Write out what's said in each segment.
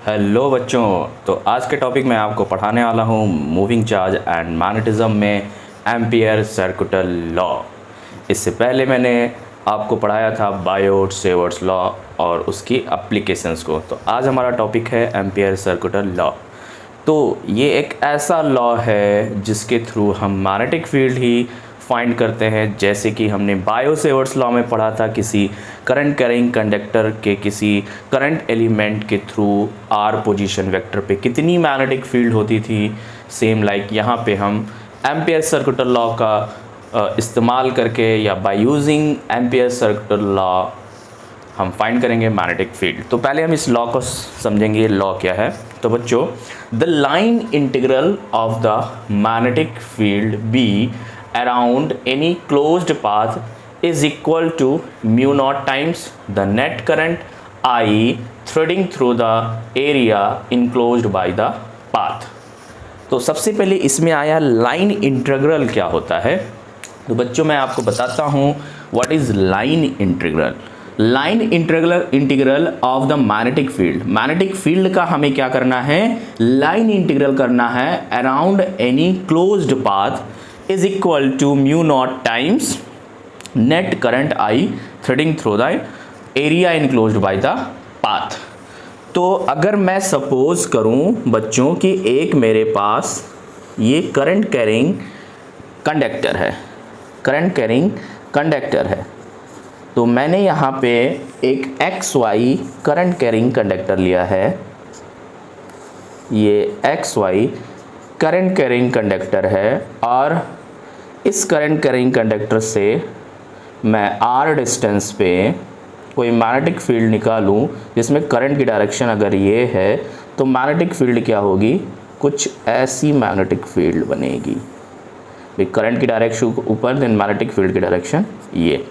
Hello बच्चों। तो आज के टॉपिक में आपको पढ़ाने वाला हूँ मूविंग चार्ज एंड मैग्नेटिज्म में एम्पियर सर्कुटल लॉ। इससे पहले मैंने आपको पढ़ाया था बायोट सेवर्ट्स लॉ और उसकी एप्लीकेशंस को। तो आज हमारा टॉपिक है एम्पियर सर्कुटल लॉ। तो ये एक ऐसा लॉ है जिसके थ्रू हम मैग्नेटिक फील्ड ही फाइंड करते हैं। जैसे कि हमने बायो सेवर्ट्स लॉ में पढ़ा था, किसी करंट कैरिंग कंडक्टर के किसी करंट एलिमेंट के थ्रू आर पोजीशन वेक्टर पे कितनी मैग्नेटिक फील्ड होती थी। सेम लाइक यहाँ पे हम एम्पियर सर्कुटल लॉ का इस्तेमाल करके या बाय यूजिंग एम्पियर सर्कुटल लॉ हम फाइंड करेंगे मैग्नेटिक फील्ड। तो पहले हम इस लॉ को समझेंगे, लॉ क्या है। तो बच्चों, the line integral of the magnetic field B around any closed path is equal to mu naught times the net current I threading through the area enclosed by the path। तो सबसे पहले इसमें आया line integral क्या होता है। तो बच्चों मैं आपको बताता हूँ what is line integral. Line integral of the magnetic field, magnetic field का हमें क्या करना है, लाइन इंटीग्रल करना है around any closed path is equal to mu naught times net current I threading through the area enclosed by the path। तो अगर मैं सपोज करूं बच्चों कि एक मेरे पास ये करंट कैरिंग कंडक्टर है, करंट कैरिंग कंडक्टर है, तो मैंने यहाँ पे एक XY करंट कैरिंग कंडक्टर लिया है। ये XY करंट कैरिंग कंडक्टर है और इस करंट कैरिंग कंडक्टर से मैं R डिस्टेंस पे कोई मैग्नेटिक फील्ड निकालूं जिसमें करंट की डायरेक्शन अगर ये है तो मैग्नेटिक फील्ड क्या होगी, कुछ ऐसी मैग्नेटिक फील्ड बनेगी। करंट की डायरेक्शन ऊपर, देन मैग्नेटिक फील्ड की डायरेक्शन ये।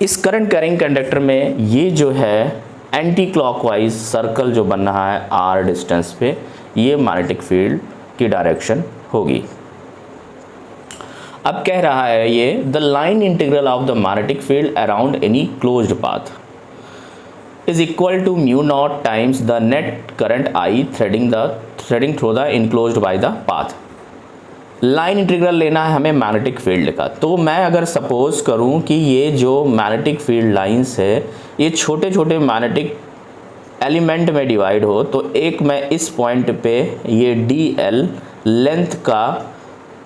इस करंट कैरिंग कंडक्टर में ये जो है एंटी क्लॉकवाइज सर्कल जो बन रहा है R डिस्टेंस पे, ये मैग्नेटिक फील्ड की डायरेक्शन होगी। अब कह रहा है ये the line integral of the magnetic field around any closed path is equal to mu naught times the net current I threading through the enclosed by the path. Line integral लेना है हमें magnetic field का। तो मैं अगर suppose करूं कि ये जो मैग्नेटिक फील्ड लाइंस है ये छोटे छोटे मैग्नेटिक एलिमेंट में डिवाइड हो, तो एक मैं इस पॉइंट पे ये DL लेंथ का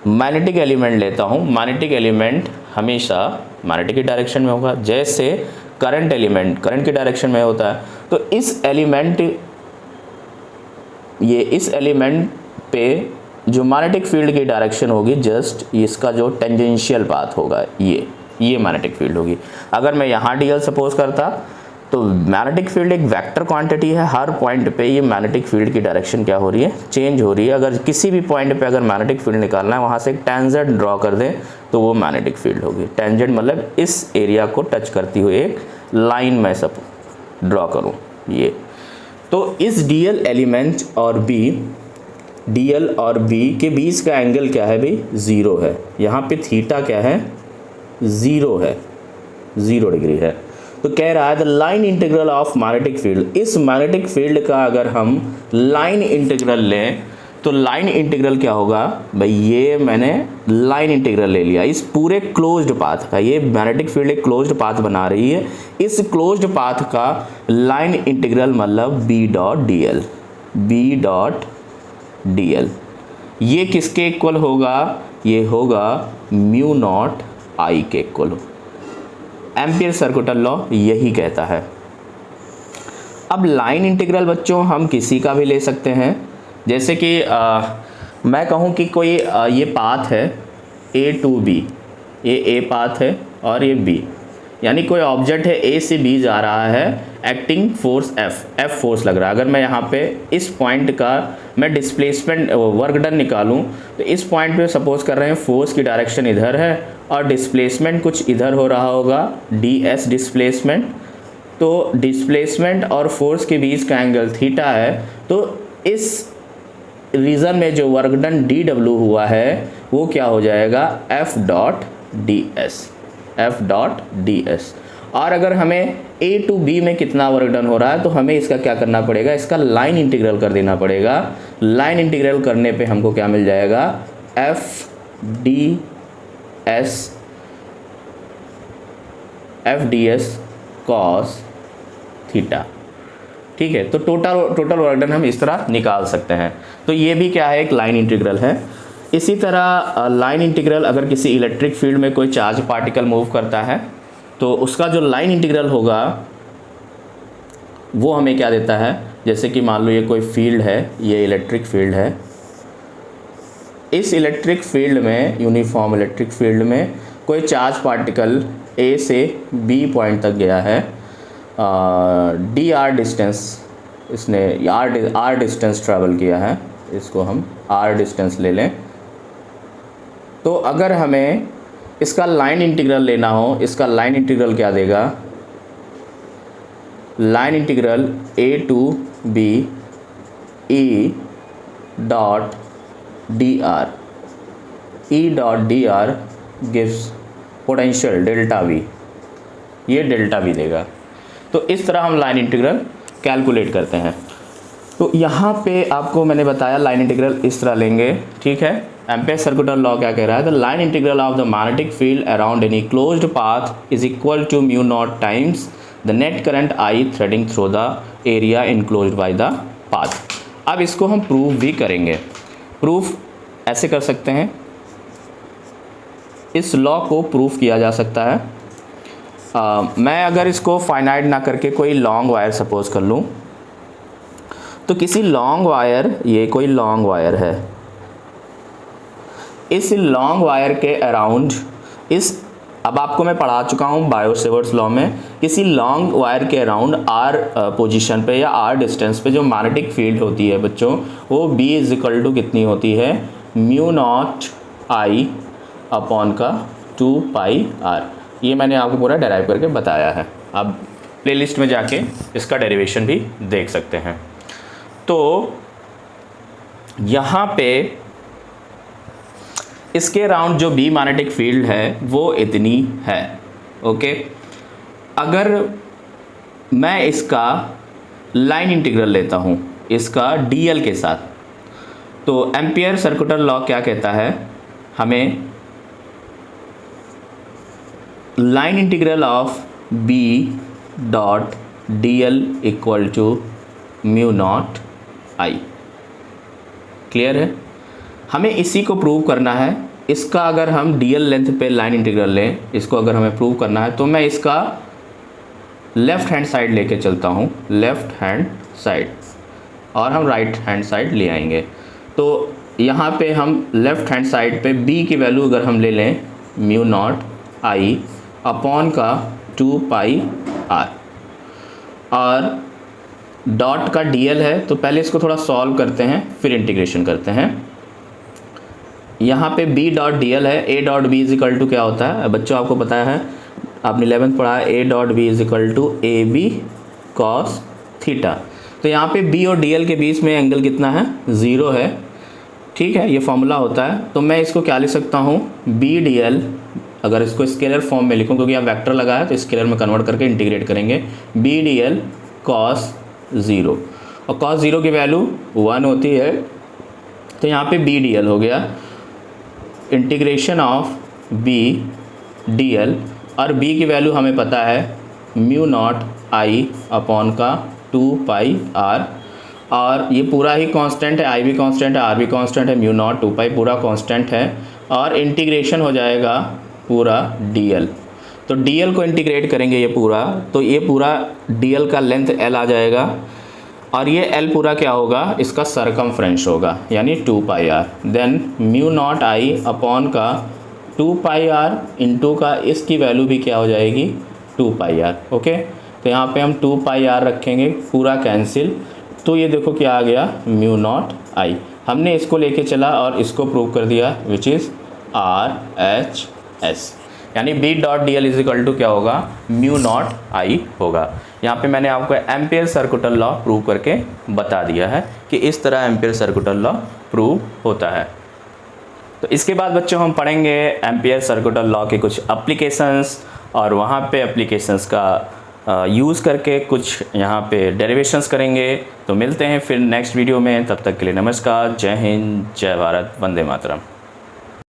मैग्नेटिक एलिमेंट लेता हूँ। मैग्नेटिक एलिमेंट हमेशा मैग्नेटिक की डायरेक्शन में होगा, जैसे करंट एलिमेंट करंट की डायरेक्शन में होता है। तो इस एलिमेंट पे जो मैग्नेटिक फील्ड की डायरेक्शन होगी, जस्ट इसका जो टेंजेंशियल पाथ होगा ये मैग्नेटिक फील्ड होगी। अगर मैं यहाँ DL सपोज करता तो मैग्नेटिक फील्ड एक वेक्टर क्वांटिटी है, हर पॉइंट पे ये मैग्नेटिक फील्ड की डायरेक्शन क्या हो रही है, चेंज हो रही है। अगर किसी भी पॉइंट पे अगर मैग्नेटिक फील्ड निकालना है, वहाँ से एक टेंजेंट ड्रॉ कर दें तो वो मैग्नेटिक फील्ड होगी। टेंजेंट मतलब इस एरिया को टच करती हुई एक लाइन मैं सब ड्रॉ करूँ ये। तो इस DL एलिमेंट और DL और B के बीच का एंगल क्या है भाई, 0 है। यहाँ पे थीटा क्या है, 0 है, 0 डिग्री है। तो कह रहा है the line integral of magnetic field, इस मैग्नेटिक फील्ड का अगर हम लाइन इंटीग्रल लें तो लाइन इंटीग्रल क्या होगा भाई, ये मैंने लाइन इंटीग्रल ले लिया इस पूरे क्लोज्ड पाथ का। ये मैग्नेटिक फील्ड एक क्लोज्ड पाथ बना रही है, इस क्लोज्ड पाथ का लाइन इंटीग्रल मतलब B डॉट DL। ये किसके इक्वल होगा, ये होगा म्यू नॉट I के इक्वल। एम्पियर सर्कुटल लॉ यही कहता है। अब लाइन इंटीग्रल बच्चों हम किसी का भी ले सकते हैं। जैसे कि मैं कहूँ कि कोई ये पाथ है A to B, ये A पाथ है और ये B, यानी कोई ऑब्जेक्ट है A से B जा रहा है, एक्टिंग फोर्स F फोर्स लग रहा है। अगर मैं यहाँ पे इस पॉइंट का मैं डिस्प्लेसमेंट वर्क डन निकालूं तो इस पॉइंट पे सपोज कर रहे हैं फोर्स की डायरेक्शन इधर है और डिस्प्लेसमेंट कुछ इधर हो रहा होगा, DS डिस्प्लेसमेंट। तो डिस्प्लेसमेंट और फोर्स के बीच का एंगल थीटा है। तो इस रीजन में जो वर्क डन DW हुआ है वो क्या हो जाएगा, F डॉट DS। और अगर हमें ए टू बी में कितना वर्क डन हो रहा है, तो हमें इसका क्या करना पड़ेगा, इसका लाइन इंटीग्रल कर देना पड़ेगा। लाइन इंटीग्रल करने पे हमको क्या मिल जाएगा, F D S cos theta. ठीक है, तो टोटल वर्क डन हम इस तरह निकाल सकते हैं। तो ये भी क्या है, एक लाइन इंटीग्रल है। इसी तरह लाइन इंटीग्रल अगर किसी इलेक्ट्रिक फील्ड में कोई चार्ज पार्टिकल मूव करता है तो उसका जो लाइन इंटीग्रल होगा वो हमें क्या देता है, जैसे कि मान लो ये कोई फील्ड है, ये इलेक्ट्रिक फील्ड है। इस इलेक्ट्रिक फील्ड में, यूनिफॉर्म इलेक्ट्रिक फील्ड में कोई चार्ज पार्टिकल ए से बी पॉइंट तक गया है, डी आर डिस्टेंस, इसने आर डिस्टेंस ट्रैवल किया है, इसको हम आर डिस्टेंस ले लें। तो अगर हमें इसका लाइन इंटीग्रल लेना हो, इसका लाइन इंटीग्रल क्या देगा, line integral A to B E dot D R, E dot D R gives potential delta V, ये डेल्टा वी देगा। तो इस तरह हम लाइन इंटीग्रल कैलकुलेट करते हैं। तो यहाँ पे आपको मैंने बताया लाइन इंटीग्रल इस तरह लेंगे। ठीक है, एम्पियर सर्कुलर लॉ क्या कह रहा है, the line integral of the magnetic field around any closed path is equal to mu naught times the net current I threading through the area enclosed by the path. अब इसको हम prove भी करेंगे। Proof ऐसे कर सकते हैं, इस लॉ को प्रूफ किया जा सकता है। मैं अगर इसको फाइनाइट ना करके कोई लॉन्ग वायर सपोज कर लूँ, तो किसी लॉन्ग वायर, ये कोई लॉन्ग वायर है, इस लॉन्ग वायर के अराउंड अब आपको मैं पढ़ा चुका हूँ बायो-सेवर्ट्स लॉ में, किसी लॉन्ग वायर के अराउंड आर पोजीशन पे या आर डिस्टेंस पे जो मैग्नेटिक फील्ड होती है बच्चों, वो B इज इक्वल टू कितनी होती है, म्यू नॉट आई अपॉन का 2 पाई आर। ये मैंने आपको पूरा डेराइव करके बताया है, आप प्लेलिस्ट में जाके इसका डेरिवेशन भी देख सकते हैं। तो यहाँ पे इसके अराउंड जो बी मैग्नेटिक फील्ड है वो इतनी है। ओके, अगर मैं इसका लाइन इंटीग्रल लेता हूँ इसका डीएल के साथ, तो एम्पियर सर्कुलर लॉ क्या कहता है, हमें line integral of B dot DL equal to mu naught I. Clear है, हमें इसी को प्रूव करना है। इसका अगर हम डीएल लेंथ पे लाइन इंटीग्रल लें, इसको अगर हमें प्रूव करना है, तो मैं इसका लेफ़्ट हैंड साइड लेके चलता हूँ, लेफ़्ट हैंड साइड, और हम राइट हैंड साइड ले आएंगे। तो यहाँ पे हम लेफ़्ट हैंड साइड पे b की वैल्यू अगर हम ले लें म्यू नॉट आई अपॉन का 2 पाई आर, और डॉट का डीएल है, तो पहले इसको थोड़ा सॉल्व करते हैं फिर इंटीग्रेशन करते हैं। यहाँ पे b डॉट डी एल है, a dot B is equal to क्या होता है बच्चों, आपको पता है, आपने 11th पढ़ा है, a dot B is equal to A B cos theta. तो यहाँ पे b और dl के बीच में एंगल कितना है, 0 है। ठीक है, ये फॉर्मूला होता है। तो मैं इसको क्या लिख सकता हूँ, b dl, अगर इसको स्केलर फॉर्म में लिखूँ क्योंकि यहाँ वेक्टर लगा है तो स्केलर में कन्वर्ट करके इंटीग्रेट करेंगे, b dl कॉस 0, और कॉस 0 की वैल्यू 1 होती है, तो यहाँ पे b dl हो गया, इंटीग्रेशन ऑफ b dl, और b की वैल्यू हमें पता है म्यू नॉट आई अपॉन का 2 पाई आर, और ये पूरा ही कांस्टेंट है, आई भी कांस्टेंट है, आर भी कांस्टेंट है, म्यू नॉट 2 पाई पूरा कांस्टेंट है, और इंटीग्रेशन हो जाएगा पूरा dl। तो dl को इंटीग्रेट करेंगे ये पूरा, तो ये पूरा dl का लेंथ l आ जाएगा, और ये l पूरा क्या होगा, इसका सरकमफ्रेंस होगा, यानी 2 pi r. Then mu naught i upon का 2 पाई आर इंटू का इसकी वैल्यू भी क्या हो जाएगी, 2 पाई आर। ओके, तो यहाँ पे हम 2 पाई आर रखेंगे, पूरा कैंसिल, तो ये देखो क्या आ गया, म्यू नॉट आई। हमने इसको लेके चला और इसको प्रूव कर दिया, विच इज़ RHS, यानी b dot D L is equal to क्या होगा, म्यू नॉट आई होगा। यहाँ पे मैंने आपको एम्पियर सर्कुलर लॉ प्रूव करके बता दिया है कि इस तरह एम्पियर सर्कुलर लॉ प्रूव होता है। तो इसके बाद बच्चों हम पढ़ेंगे एम्पियर सर्कुलर लॉ के कुछ एप्लीकेशंस, और वहाँ पे एप्लीकेशंस का यूज़ करके कुछ यहाँ पे डेरिवेशंस करेंगे। तो मिलते हैं फिर नेक्स्ट वीडियो में, तब तक के लिए नमस्कार, जय हिंद, जय भारत, वंदे मातरम।